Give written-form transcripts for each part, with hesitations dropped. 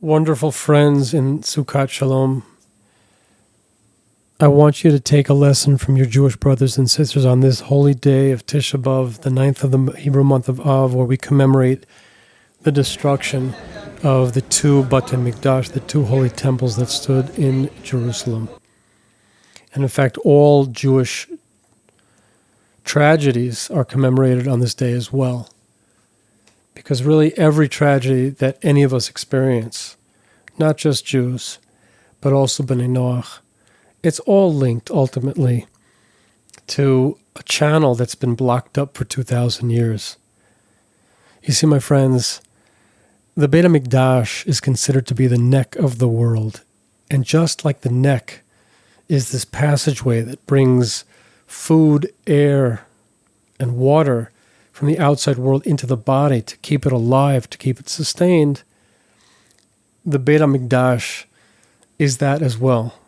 Wonderful friends in Sukkot Shalom, I want you to take a lesson from your Jewish brothers and sisters on this holy day of Tisha B'Av, the 9th of the Hebrew month of Av, where we commemorate the destruction of the two Batan Mikdash, the two holy temples that stood in Jerusalem. And in fact, all Jewish tragedies are commemorated on this day as well. Because really every tragedy that any of us experience, not just Jews, but also B'nai Noach, it's all linked ultimately to a channel that's been blocked up for 2,000 years. You see, my friends, the Beit HaMikdash is considered to be the neck of the world. And just like the neck is this passageway that brings food, air, and water from the outside world into the body to keep it alive, to keep it sustained, the Beit HaMikdash is that as well.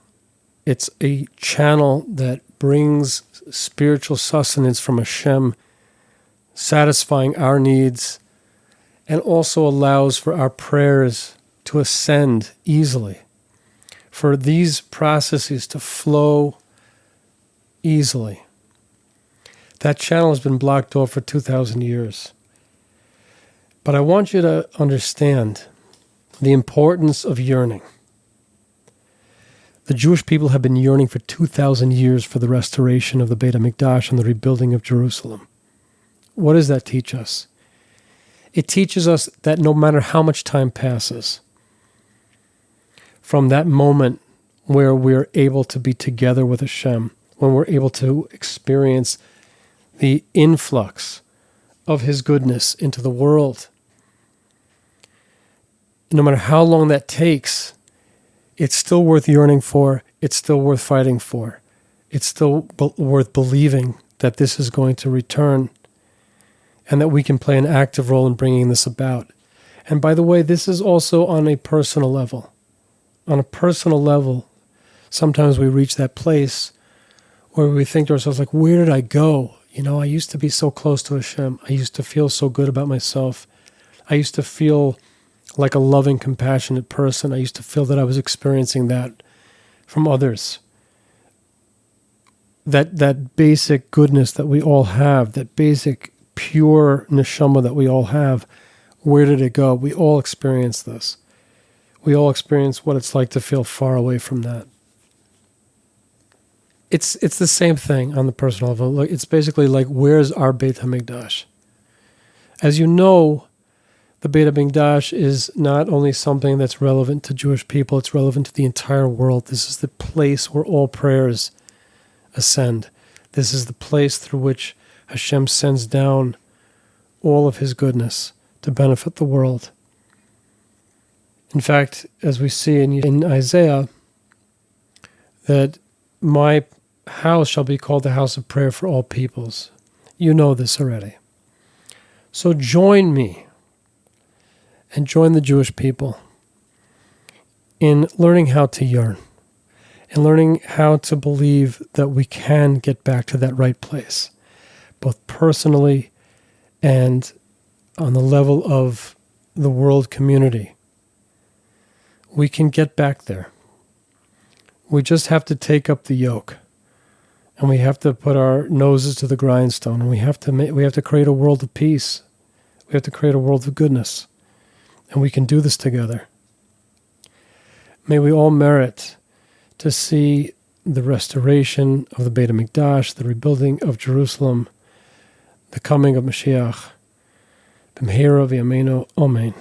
It's a channel that brings spiritual sustenance from Hashem, satisfying our needs, and also allows for our prayers to ascend easily, for these processes to flow easily. That channel has been blocked off for 2,000 years. But I want you to understand the importance of yearning. The Jewish people have been yearning for 2,000 years for the restoration of the Beit HaMikdash and the rebuilding of Jerusalem. What does that teach us? It teaches us that no matter how much time passes, from that moment where we're able to be together with Hashem, when we're able to experience the influx of His goodness into the world, no matter how long that takes, it's still worth yearning for, it's still worth fighting for, it's still worth believing that this is going to return and that we can play an active role in bringing this about. And by the way, this is also on a personal level. On a personal level, sometimes we reach that place where we think to ourselves, like, where did I go? You know, I used to be so close to Hashem. I used to feel so good about myself. I used to feel like a loving, compassionate person. I used to feel that I was experiencing that from others. That basic goodness that we all have, that basic pure neshama that we all have, where did it go? We all experience this. We all experience what it's like to feel far away from that. It's the same thing on the personal level. It's basically like, where's our Beit HaMikdash? As you know, the Beit HaMikdash is not only something that's relevant to Jewish people, it's relevant to the entire world. This is the place where all prayers ascend. This is the place through which Hashem sends down all of His goodness to benefit the world. In fact, as we see in Isaiah, that my house shall be called the house of prayer for all peoples. You know this already. So join me and join the Jewish people in learning how to yearn and learning how to believe that we can get back to that right place, both personally and on the level of the world community. We can get back there. We just have to take up the yoke, and we have to put our noses to the grindstone, and we have to create a world of peace. We have to create a world of goodness, and we can do this together. May we all merit to see the restoration of the Beit HaMikdash, the rebuilding of Jerusalem, the coming of Mashiach. B'mehera v'yameinu, Amen.